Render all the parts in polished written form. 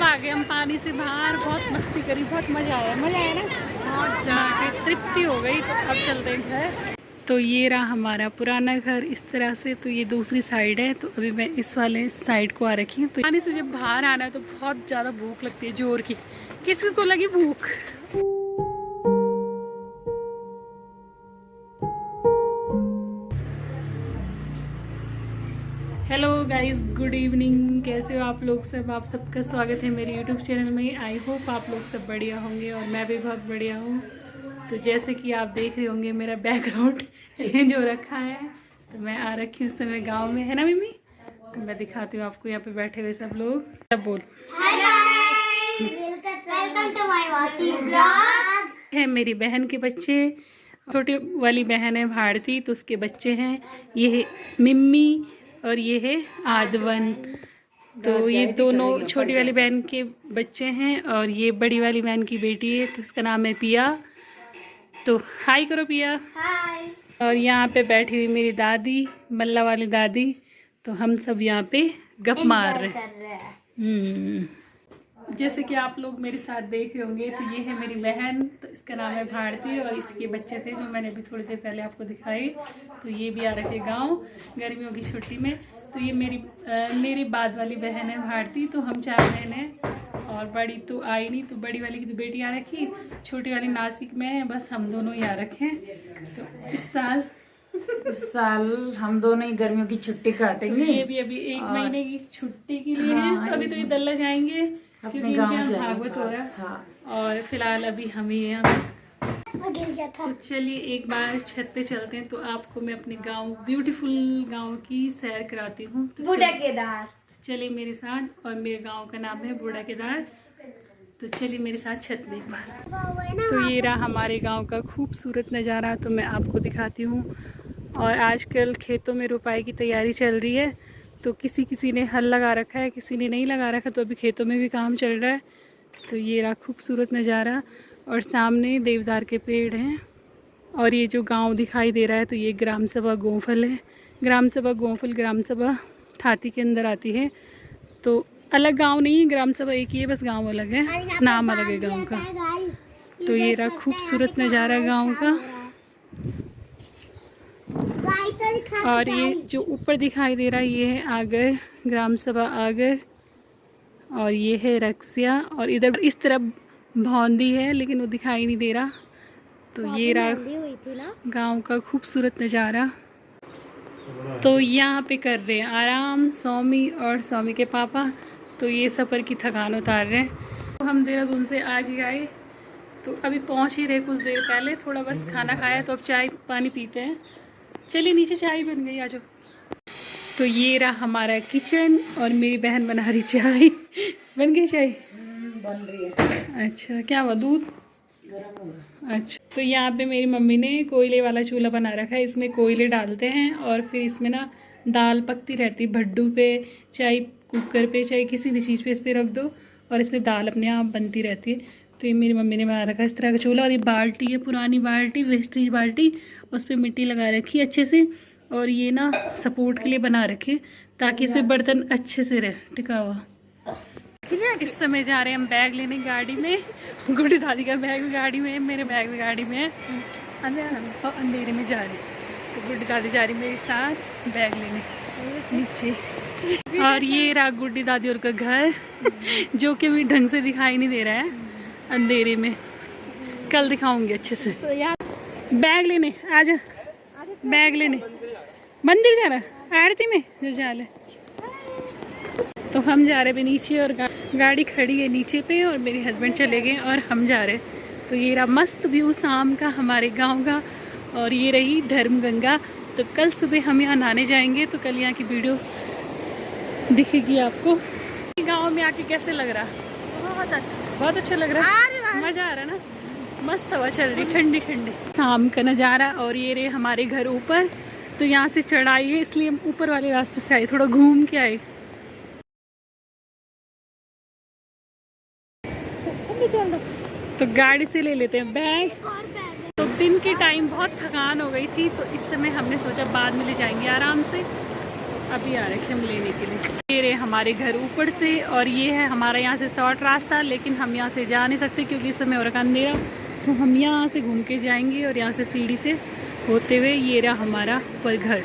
अब आ गए हम पानी से बाहर, बहुत मस्ती करी, बहुत मज़ा आया ना, बहुत जाके तृप्ति हो गई। तो अब चलते हैं घर। तो ये रहा हमारा पुराना घर इस तरह से। तो ये दूसरी साइड है, तो अभी मैं इस वाले साइड को आ रखी हूँ। तो पानी से जब बाहर आना है तो बहुत ज़्यादा भूख लगती है, जोर की। किस किस को लगी भूख? Hello guys, good evening. कैसे हो आप लोग सब? आप सबका स्वागत है मेरे यूट्यूब चैनल में। आई होप आप लोग सब बढ़िया होंगे और मैं भी बहुत बढ़िया हूँ। तो जैसे कि आप देख रहे होंगे मेरा बैकग्राउंड चेंज हो रखा है। तो मैं आ रखी हूँ उस समय गाँव में, है ना मिमी? तो मैं दिखाती हूँ आपको, यहाँ पे बैठे हुए सब लोग। सब बोल है। मेरी बहन के बच्चे, छोटी वाली बहन है भारती, तो उसके बच्चे हैं। ये है मिम्मी और ये है आदवन। तो ये दोनों छोटी वाली बहन के बच्चे हैं और ये बड़ी वाली बहन की बेटी है, तो उसका नाम है पिया। तो हाय करो पिया। हाय। और यहाँ पे बैठी हुई मेरी दादी, मल्ला वाली दादी। तो हम सब यहाँ पे गप मार रहे हैं। जैसे कि आप लोग मेरे साथ देख रहे होंगे, तो ये है मेरी बहन, तो इसका नाम है भारती और इसके बच्चे थे जो मैंने अभी थोड़ी देर पहले आपको दिखाए। तो ये भी आ रखे गांव गर्मियों की छुट्टी में। तो ये मेरी बाद वाली बहन है भारती। तो हम 4 बहन हैं और बड़ी तो आई नहीं, तो बड़ी वाली की तो बेटी आ रखी, छोटी वाली नासिक में है, बस हम दोनों ही आ रखे हैं। तो इस साल हम दोनों ही गर्मियों की छुट्टी काटेंगे। तो ये भी अभी 1 महीने की छुट्टी के लिए है। तो अभी तो ये दल्ला जाएंगे अपने गांव भागवत हो रहा है। हाँ। और फिलहाल अभी हम ही हैं। तो चलिए एक बार छत पे चलते हैं, तो आपको मैं अपने गांव, ब्यूटीफुल गांव की सैर कराती हूँ। तो बूढ़ा केदार, चलिए मेरे साथ। और मेरे गांव का नाम है बूढ़ा केदार। तो चलिए मेरे साथ छत में एक बार। तो ये रहा हमारे गांव का खूबसूरत नज़ारा, तो मैं आपको दिखाती हूँ। और आजकल खेतों में रुपाई की तैयारी चल रही है। तो किसी ने हल लगा रखा है, किसी ने नहीं लगा रखा, तो अभी खेतों में भी काम चल रहा है। तो ये रहा खूबसूरत नज़ारा और सामने देवदार के पेड़ हैं। और ये जो गांव दिखाई दे रहा है, तो ये ग्राम सभा गोंफल है। ग्राम सभा गोंफल, ग्राम सभा थाती के अंदर आती है। तो अलग गांव नहीं है, ग्राम सभा एक ही है, बस गांव अलग है, नाम अलग है गांव का। तो ये रहा खूबसूरत नज़ारा गाँव का। और ये जो ऊपर दिखाई दे रहा है, ये है आगर, ग्राम सभा आगर। और ये है रक्सिया, और इधर इस तरफ भौंदी है, लेकिन वो दिखाई नहीं दे रहा। तो ये रहा गांव का खूबसूरत नज़ारा। तो यहाँ पे कर रहे हैं आराम स्वामी और स्वामी के पापा। तो ये सफ़र की थकान उतार रहे हैं। तो हम देहरादून से आज ही आए, तो अभी पहुँच ही रहे कुछ देर पहले। थोड़ा बस खाना खाया, तो अब चाय पानी पीते हैं। चलिए नीचे चाय बन गई, आ जाओ। तो ये रहा हमारा किचन और मेरी बहन बना रही चाय। बन गई चाय? बन रही है। अच्छा, क्या हुआ, दूध गरम होगा? अच्छा। तो यहाँ पे मेरी मम्मी ने कोयले वाला चूल्हा बना रखा है। इसमें कोयले डालते हैं और फिर इसमें ना दाल पकती रहती है, भड्डू पे चाहे कुकर पे चाहे किसी भी चीज़ पे इस पर रख दो और इसमें दाल अपने आप बनती रहती है। तो ये मेरी मम्मी ने बना रखा है इस तरह का चूल्हा। और ये बाल्टी है, पुरानी बाल्टी, वेस्टेज बाल्टी, उस पर मिट्टी लगा रखी है अच्छे से। और ये ना सपोर्ट के लिए बना रखे ताकि इसमें बर्तन अच्छे से रहे, टिका हुआ। इस समय जा रहे हैं हम बैग लेने गाड़ी में। गुड्डी दादी का बैग भी गाड़ी में है, मेरे बैग भी गाड़ी में है। अंधेरे में जा रहे हैं, तो गुड्डी दादी जा रही मेरे साथ बैग लेने नीचे। और ये रहा गुड्डी दादी और का घर, जो कि अभी ढंग से दिखाई नहीं दे रहा है अंधेरे में। कल दिखाऊंगी अच्छे से। बैग लेने आजा, बैग लेने मंदिर जा रहा, आरती में जो जा ले। तो हम जा रहे हैं नीचे और गाड़ी खड़ी है नीचे पे, और मेरे हस्बैंड चले गए और हम जा रहे हैं। तो ये रहा मस्त व्यू शाम का हमारे गांव का। और ये रही धर्म गंगा। तो कल सुबह हम यहाँ नहाने जाएंगे, तो कल यहाँ की वीडियो दिखेगी आपको। गांव में आके कैसे लग रहा? बहुत अच्छा लग रहा है, मज़ा आ रहा है ना, मस्त हवा चल रही ठंडी ठंडी शाम का नज़ारा। और ये रहे हमारे घर ऊपर। तो यहाँ से चढ़ाई है, इसलिए हम ऊपर वाले रास्ते से आए, थोड़ा घूम के आए। तो गाड़ी से ले लेते हैं बैग। तो दिन के टाइम बहुत थकान हो गई थी, तो इस समय हमने सोचा बाद में ले जाएंगे आराम से। अभी आ रखे हम लेने के लिए। ये रहे हमारे घर ऊपर से, और ये है हमारा यहाँ से शॉर्ट रास्ता, लेकिन हम यहाँ से जा नहीं सकते क्योंकि इस समय हो रखा अंधेरा, तो हम यहाँ से घूम के जाएंगे और यहाँ से सीढ़ी से होते हुए ये रहा हमारा ऊपर घर।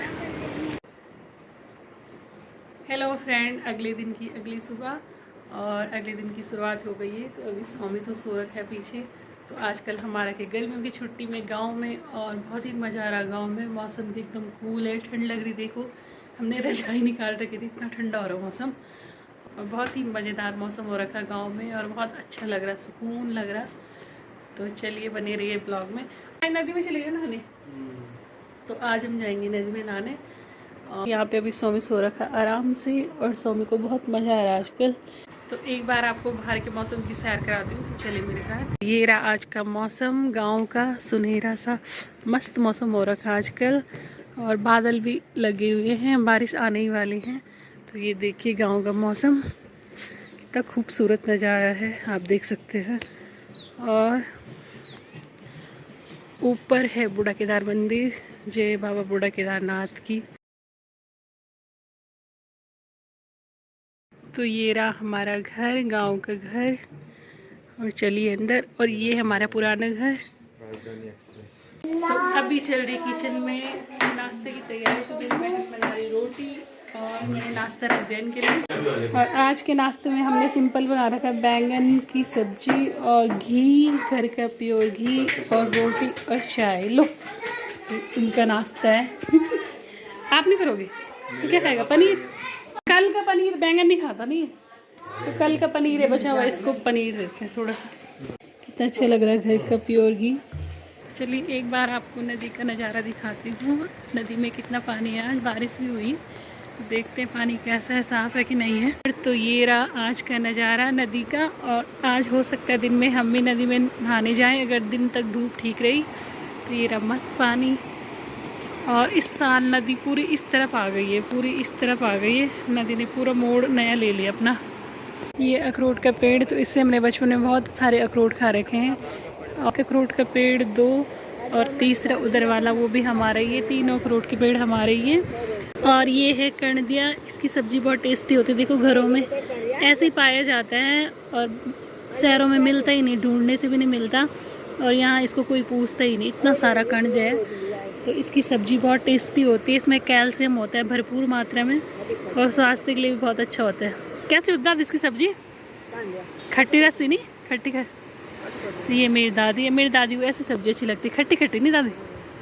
हेलो फ्रेंड, अगले दिन की अगली सुबह और अगले दिन की शुरुआत हो गई है। तो अभी स्वामी तो सो रखा है पीछे। तो आजकल हमारा के गर्मियों की छुट्टी में गांव में, और बहुत ही मज़ा आ रहा गांव में। मौसम भी एकदम कूल है, ठंड लग रही। देखो हमने रजाई निकाल रखी थी, इतना ठंडा हो रहा मौसम, और बहुत ही मज़ेदार मौसम हो रखा गाँव में, और बहुत अच्छा लग रहा, सुकून लग रहा। तो चलिए बने रहिए ब्लॉग में। नदी में चले गए नहाने, तो आज हम जाएंगे नदी में नहाने। और यहाँ पे अभी स्वामी सो रखा आराम से, और स्वामी को बहुत मज़ा आ रहा है आजकल। तो एक बार आपको बाहर के मौसम की सैर कराती हूँ, तो चलिए मेरे साथ। ये रहा आज का मौसम, गांव का सुनहरा सा मस्त मौसम हो रखा आजकल, और बादल भी लगे हुए हैं, बारिश आने ही वाली है। तो ये देखिए गांव का मौसम कितना खूबसूरत नज़ारा है, आप देख सकते हैं। और ऊपर है बूढ़ा केदार मंदिर, जय बाबा बूढ़ा केदारनाथ की। तो ये रहा हमारा घर, गांव का घर, और चलिए अंदर। और ये हमारा पुराना घर। तो अभी चल रही किचन में नाश्ते की तैयारी। तो मेरी बहन बना रही रोटी, और मैंने नाश्ता रख दिया इनके लिए। और आज के नाश्ते में हमने सिंपल बना रखा है, बैंगन की सब्जी और घी, घर का प्योर घी, और रोटी और चाय। लो इनका नाश्ता है। आप नहीं करोगे तो क्या खाएगा? पनीर। कल का पनीर, बैंगन नहीं खाता नहीं, तो कल का पनीर है बचा हुआ, इसको पनीर देते हैं थोड़ा सा। कितना अच्छा लग रहा है घर का प्योर घी। तो चलिए एक बार आपको नदी का नज़ारा दिखाती हूँ। नदी में कितना पानी है, आज बारिश भी हुई, तो देखते हैं पानी कैसा है, साफ़ है कि नहीं है। तो ये रहा आज का नज़ारा नदी का। और आज हो सकता है दिन में हम भी नदी में नहाने जाएँ, अगर दिन तक धूप ठीक रही। तो ये रहा मस्त पानी। और इस साल नदी पूरी इस तरफ आ गई है, पूरी इस तरफ आ गई है। नदी ने पूरा मोड़ नया ले लिया अपना। ये अखरोट का पेड़, तो इससे हमने बचपन में बहुत सारे अखरोट खा रखे हैं। और अखरोट का पेड़ 2, और तीसरा उधर वाला वो भी हमारा ही है। 3 अखरोट के पेड़ हमारे ही हैं। और ये है कणदिया, इसकी सब्ज़ी बहुत टेस्टी होती है। देखो घरों में ऐसे ही पाया जाता है, और शहरों में मिलता ही नहीं, ढूंढने से भी नहीं मिलता। और यहाँ इसको कोई पूछता ही नहीं, इतना सारा कणद है। तो इसकी सब्ज़ी बहुत टेस्टी होती है, इसमें कैल्शियम होता है भरपूर मात्रा में, और स्वास्थ्य के लिए भी बहुत अच्छा होता है। कैसे होता है इसकी सब्ज़ी? खट्टी रस्सी नहीं, खट्टी खट्टी। तो ये मेरी दादी है, मेरी दादी को ऐसी सब्ज़ी अच्छी लगती है, खट्टी खट्टी नहीं दादी।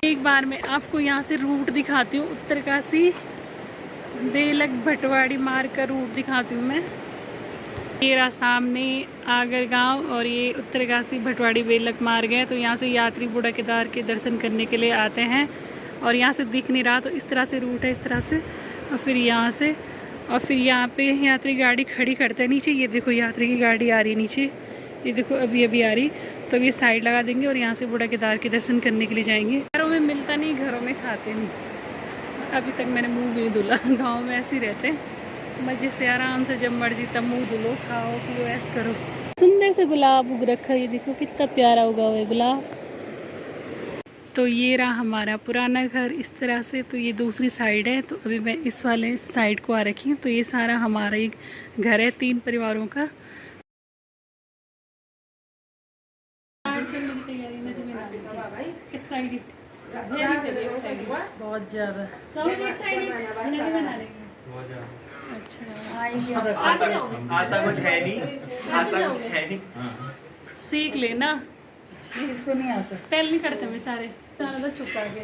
एक बार मैं आपको यहाँ से रूट दिखाती हूँ, उत्तरकाशी बेलग भटवाड़ी मार्ग का रूट दिखाती हूँ मैं। ये रहा सामने आगर गांव, और ये उत्तरकाशी भटवाड़ी बेलक मार्ग है। तो यहाँ से यात्री बूढ़ा केदार के दर्शन करने के लिए आते हैं, और यहाँ से दिख नहीं रहा तो इस तरह से रूट है, इस तरह से। और फिर यहाँ से, और फिर यहाँ पे यात्री गाड़ी खड़ी करते हैं नीचे। ये देखो यात्री की गाड़ी आ रही है नीचे, ये देखो अभी अभी आ रही। तो ये साइड लगा देंगे, और यहाँ से बूढ़ा केदार के दर्शन करने के लिए जाएंगे। घरों में मिलता नहीं, घरों में खाते नहीं। अभी तक मैंने मुँह भी नहीं धुला, गाँव में ऐसे ही रहते हैं मज़े से, आराम से, जब मर्जी तब मुँह धुलो, खाओ पियो, ऐसा करो। सुंदर से गुलाब उग रखा है, ये देखो कितना प्यारा उगा हुआ है गुलाब। तो ये रहा हमारा पुराना घर इस तरह से। तो ये दूसरी साइड है, तो अभी मैं इस वाले साइड को आ रखी हूँ। तो ये सारा हमारा ही घर है, 3 परिवारों का। बहुत ज़्यादा। अच्छा आता कुछ है नहीं, आता कुछ है नहीं। सीख लेना, इसको नहीं आता। तेल नहीं करते मैं सारे ज़्यादा छुपा के।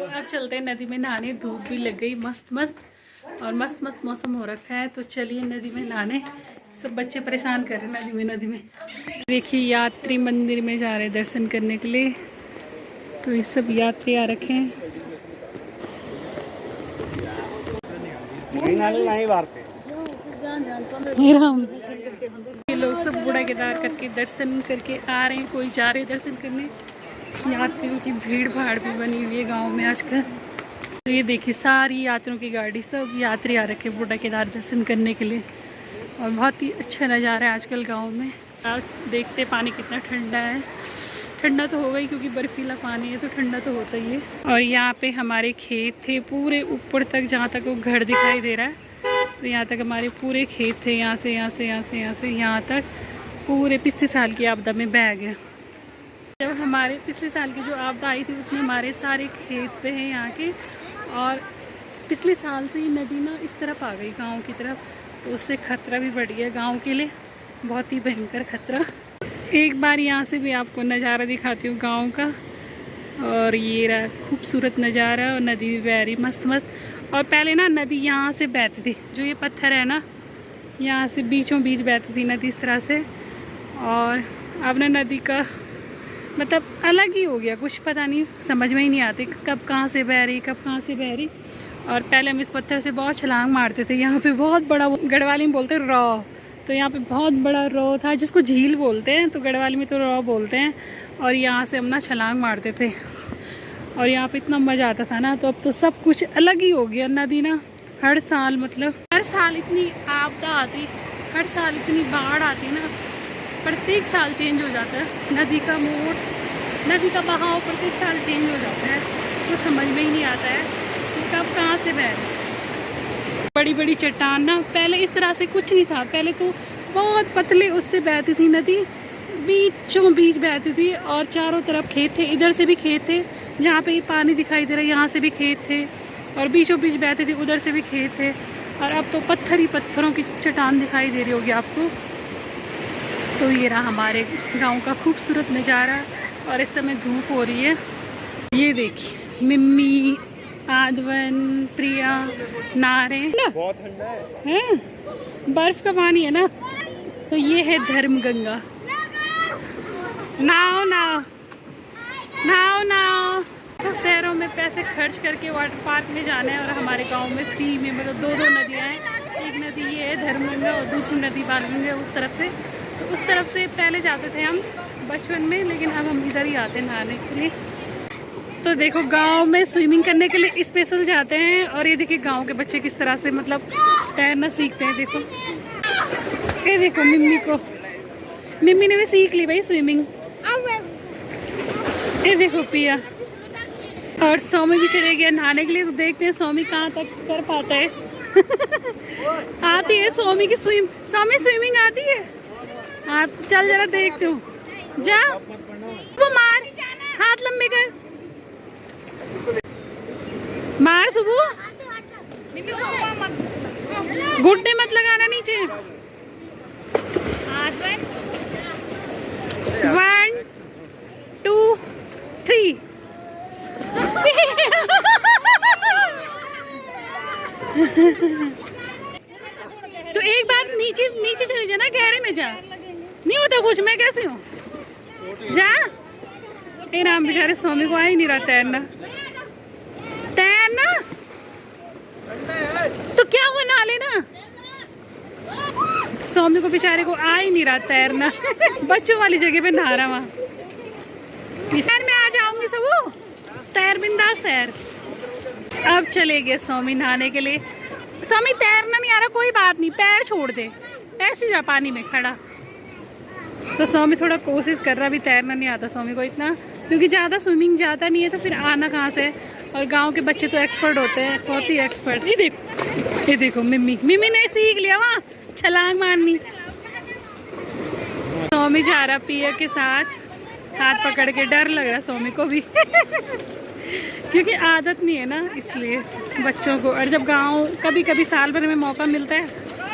अब चलते हैं नदी में नहाने, धूप भी लग गई मस्त मस्त, और मस्त मस्त मौसम हो रखा है। तो चलिए नदी में नहाने। सब बच्चे परेशान कर रहे हैं नदी में। देखिए यात्री मंदिर में जा रहे हैं दर्शन करने के लिए। तो ये सब यात्री आ रखे हैं। ये लोग सब बूढ़ा केदार करके दर्शन करके आ रहे हैं, कोई जा रहे हैं दर्शन करने। यात्रियों की भीड़ भाड़ भी बनी हुई है गांव में आजकल। तो ये देखिए सारी यात्रियों की गाड़ी, सब यात्री आ रखे हैं बूढ़ा केदार दर्शन करने के लिए, और बहुत ही अच्छा नज़ारा है आजकल गांव में। आप देखते पानी कितना ठंडा है, ठंडा तो होगा ही क्योंकि बर्फीला पानी है तो ठंडा तो होता ही है। और यहाँ पे हमारे खेत थे पूरे ऊपर तक, जहाँ तक वो घर दिखाई दे रहा है, तो यहाँ तक हमारे पूरे खेत थे। यहाँ से यहाँ से यहाँ से यहाँ से यहाँ तक पूरे पिछले साल की आपदा में बह गए। जब हमारे पिछले साल की जो आपदा आई थी उसमें हमारे सारे खेत पे हैं यहाँ के, और पिछले साल से ही नदी ना इस तरफ आ गई गांव की तरफ, तो उससे खतरा भी बढ़ गया गांव के लिए, बहुत ही भयंकर खतरा। एक बार यहाँ से भी आपको नज़ारा दिखाती हूँ गांव का। और ये रहा खूबसूरत नज़ारा, और नदी भी बह रही मस्त मस्त। और पहले ना नदी यहाँ से बहती थी, जो ये पत्थर है ना यहाँ से बीचों बीच बहती थी नदी इस तरह से। और अब ना नदी का मतलब अलग ही हो गया, कुछ पता नहीं, समझ में ही नहीं आती कब कहाँ से बह रही कब कहाँ से बह रही। और पहले हम इस पत्थर से बहुत छलांग मारते थे। यहाँ पे बहुत बड़ा, गढ़वाली में बोलते हैं रॉ, तो यहाँ पे बहुत बड़ा रॉ था जिसको झील बोलते हैं, तो गढ़वाली में तो रॉ बोलते हैं। और यहाँ से हम ना छलांग मारते थे और यहाँ पे इतना मज़ा आता था ना। तो अब तो सब कुछ अलग ही हो गया। नदी ना हर साल मतलब हर साल इतनी आपदा आती, हर साल इतनी बाढ़ आती ना, प्रत्येक साल चेंज हो जाता है नदी का मोड़, नदी का बहाव प्रत्येक साल चेंज हो जाता है। तो समझ में ही नहीं आता है कि कब कहाँ से बह रही। बड़ी बड़ी चट्टान ना, पहले इस तरह से कुछ नहीं था, पहले तो बहुत पतले उससे बहती थी नदी, बीचों बीच बहती थी और चारों तरफ खेत थे। इधर से भी खेत थे, जहाँ पे ये पानी दिखाई दे रहा है यहाँ से भी खेत थे, और बीचों बीच बहती थी, उधर से भी खेत थे। और अब तो पत्थर ही पत्थरों की चट्टान दिखाई दे रही होगी आपको। तो ये रहा हमारे गांव का खूबसूरत नज़ारा। और इस समय धूप हो रही है। ये देखिए मिम्मी, आदवन, प्रिया नहा रहे हैं। बहुत ठंडा है, बर्फ का पानी है ना। तो ये है धर्म गंगा। नाव नाव नाव नाव। तो शहरों में पैसे खर्च करके वाटर पार्क में जाना है, और हमारे गांव में फ्री में मतलब दो नदियां हैं। एक नदी ये है धर्मगंगा और दूसरी नदी बालगंगा उस तरफ से। तो उस तरफ से पहले जाते थे हम बचपन में, लेकिन अब हम इधर ही आते हैं नहाने के लिए। तो देखो गांव में स्विमिंग करने के लिए स्पेशल जाते हैं। और ये देखिए गांव के बच्चे किस तरह से मतलब तैरना सीखते हैं। देखो ये देखो मिम्मी को, मिम्मी ने भी सीख ली भाई स्विमिंग। ये देखो पिया और सौमी भी चले गया नहाने के लिए। तो देखते हैं सौमी कहाँ तक कर पाता है। आती है सौमी की सौमी स्विमिंग आती है। हाँ चल जरा देखते हो, जा वो मार, हाथ लंबे कर, मार सुबह, घुटने मत लगाना नीचे। 1 2 3। तो एक बार नीचे नीचे चले जा ना, गहरे में जा, नहीं होता कुछ। मैं कैसे हूँ, जा। ए राम, बेचारे स्वामी को आ ही नहीं रहा तैरना। तैरना तो क्या हुआ, नहा लेना। स्वामी को बेचारे को आ ही नहीं रहा तैरना। बच्चों वाली जगह पे नहा रहा वहाँ। तैर मैं आ जाऊंगी सब, तैर बिंदास तैर। अब चले गए स्वामी नहाने के लिए। स्वामी तैरना नहीं आ रहा, कोई बात नहीं, पैर छोड़ दे, ऐसे जा पानी में खड़ा। तो स्वामी थोड़ा कोशिश कर रहा, भी तैरना नहीं आता स्वामी को इतना, क्योंकि ज़्यादा स्विमिंग जाता नहीं है, तो फिर आना कहाँ से। और गांव के बच्चे तो एक्सपर्ट होते हैं, बहुत ही एक्सपर्ट। ये देखो मिम्मी ने सीख लिया वहाँ छलांग मारनी। स्वामी जा रहा पिया के साथ, हाथ पकड़ के। डर लग रहा स्वामी को भी क्योंकि आदत नहीं है ना, इसलिए बच्चों को। और जब गांव कभी कभी साल भर में मौका मिलता है,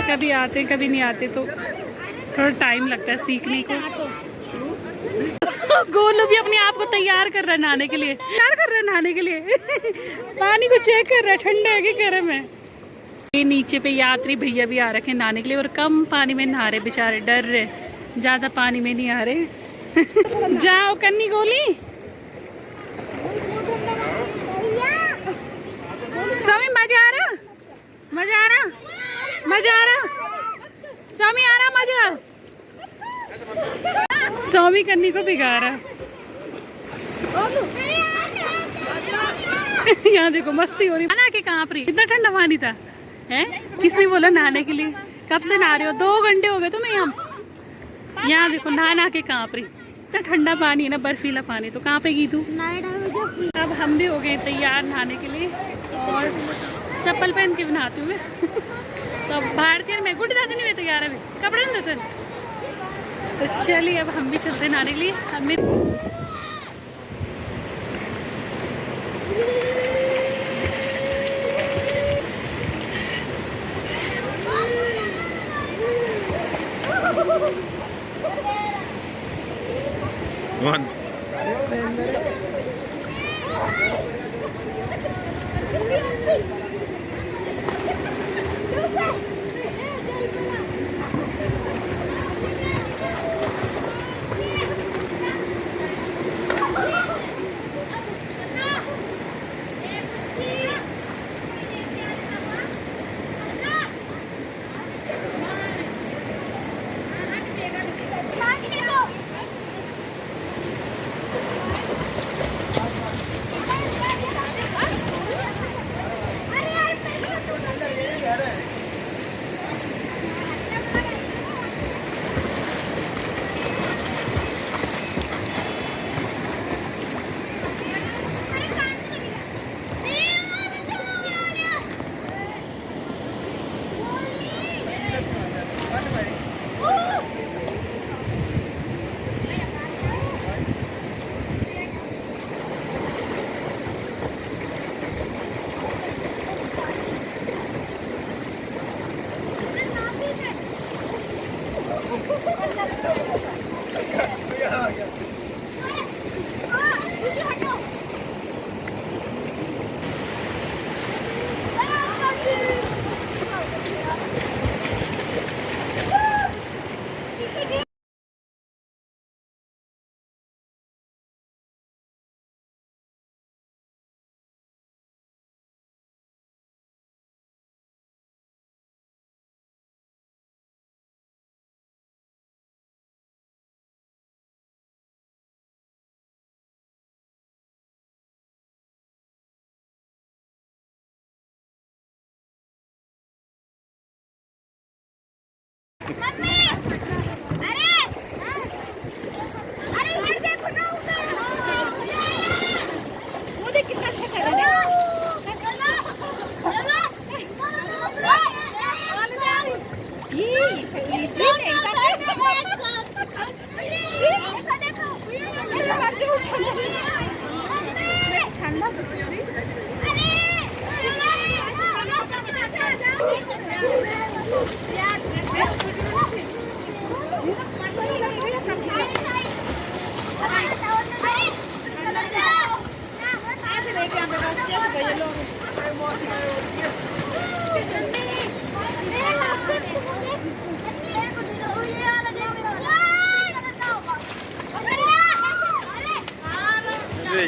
कभी आते कभी नहीं आते, तो थोड़ा टाइम लगता है सीखने को। गोलू भी अपने आप को तैयार कर रहा है नहाने के लिए, पानी को चेक कर रहा है ठंडा है कि गर्म है। ये नीचे पे यात्री भैया भी आ रखे नहाने के लिए, और कम पानी में नहा रहे बेचारे, डर रहे, ज्यादा पानी में नहीं आ रहे। जाओ कन्नी गोली। स्वामी मजा आ रहा, मजा आ रहा, मजा आ रहा, स्वामी आ रहा मजा। स्वामी कन्नी को भिगा रहा। यहाँ देखो मस्ती हो रही। नहा के कहाँ पर, इतना ठंडा पानी था है, किसने बोला नहाने के लिए। कब से नहा रहे हो, 2 घंटे हो गए तुम्हें। यहाँ देखो नहा के कहाँ पर इतना ठंडा पानी है ना, बर्फीला पानी। तो कहाँ पे गई तू? अब हम भी हो गए तैयार नहाने के लिए और चप्पल पहन के भी नहाती हूँ मैं। तो अब भारतीय मैं गुड दादी नहीं मैं तैयार अभी कपड़े नहीं देते। तो चलिए अब हम भी चलते नहाने के लिए। हमें One.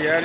यार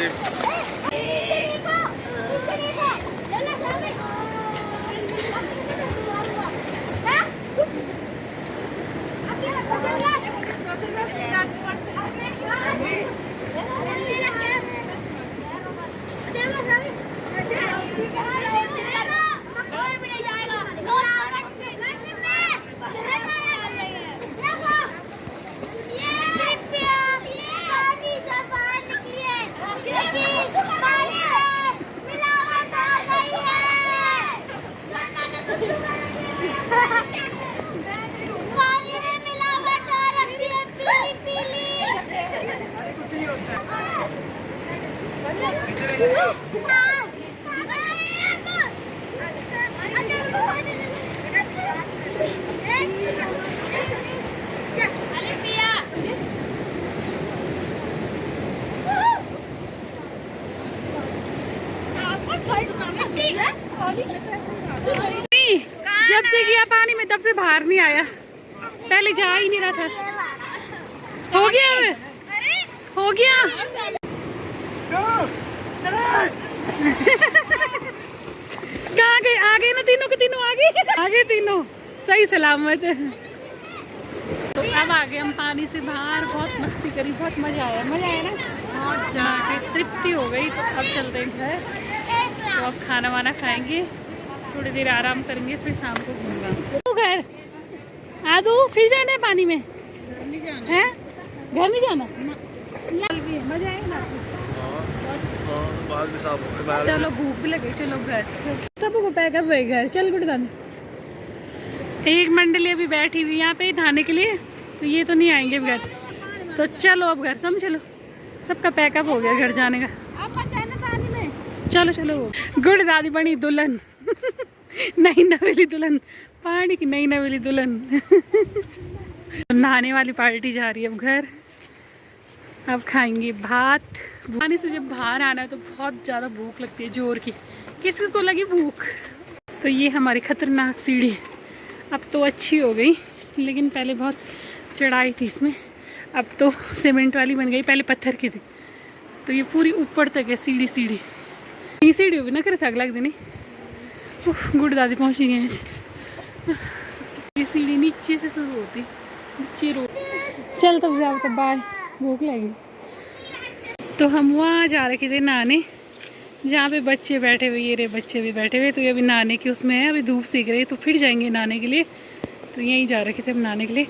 जब से गया पानी में तब से बाहर नहीं आया, पहले जा ही नहीं रहा था। हो गया है? हो गया। कहाँ गए? आ गए ना तीनों के तीनों आ गए। आगे तीनों सही सलामत। तो अब आ गए हम पानी से बाहर, बहुत मस्ती करी, बहुत मजा आया। मजा आया ना, बहुत जाके तृप्ति हो गई। तो अब चलते हैं घर, तो अब खाना वाना खाएंगे, थोड़ी देर आराम करेंगे, फिर शाम को घूमना। तो घर आ दो, फिर जाना है पानी में हैं? घर नहीं जाना? मजा आएगा ना? बाल भी साफ हो गए। चलो भूख भी लगी, चलो घर सबको पैकअप हुए घर। चल गुड दानी। एक मंडली अभी बैठी हुई यहाँ पे नहाने के लिए, तो ये तो नहीं आएंगे घर, तो चलो अब घर समझ लो, सबका पैकअप हो गया घर जाने का। चलो चलो गुड दादी बनी दुल्हन नई नवेली दुल्हन, पहाड़ी की नई नवेली दुल्हन नहाने वाली पार्टी जा रही है अब घर। अब खाएंगे भात। पानी से जब बाहर आना है तो बहुत ज़्यादा भूख लगती है, जोर की। किस किस को लगी भूख? तो ये हमारी खतरनाक सीढ़ी अब तो अच्छी हो गई, लेकिन पहले बहुत चढ़ाई थी इसमें, अब तो सीमेंट वाली बन गई, पहले पत्थर की थी। तो ये पूरी ऊपर तक है सीढ़ी सीढ़ी। ये सीढ़ी भी ना करे थक लग देनी। गुड दादी पहुँची गए हैं। ये सीढ़ी नीचे से शुरू होती, नीचे रोड। चल तब जाओ, तब बाय, भूख लगी। तो हम वहाँ जा रखे थे नहाने, जहाँ पे बच्चे बैठे हुए, ये रे बच्चे भी बैठे हुए। तो ये अभी नहाने की उसमें है, अभी धूप सीख रही है, तो फिर जाएंगे नहाने के लिए। तो यहीं जा रखे थे हम नहाने के लिए।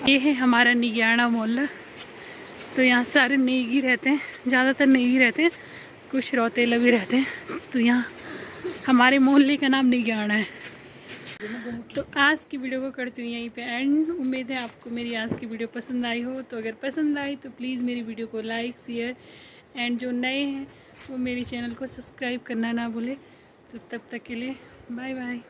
ये है हमारा निग्याना मोहल्ला। तो यहाँ सारे नेगी रहते हैं, ज़्यादातर नेगी रहते हैं, कुछ रौतेला भी रहते हैं। तो यहाँ हमारे मोहल्ले का नाम निग्याना है। तो आज की वीडियो को करती हूँ यहीं पे एंड। उम्मीद है आपको मेरी आज की वीडियो पसंद आई हो। तो अगर पसंद आई तो प्लीज़ मेरी वीडियो को लाइक शेयर एंड जो नए हैं वो मेरे चैनल को सब्सक्राइब करना ना भूले। तो तब तक के लिए बाय बाय।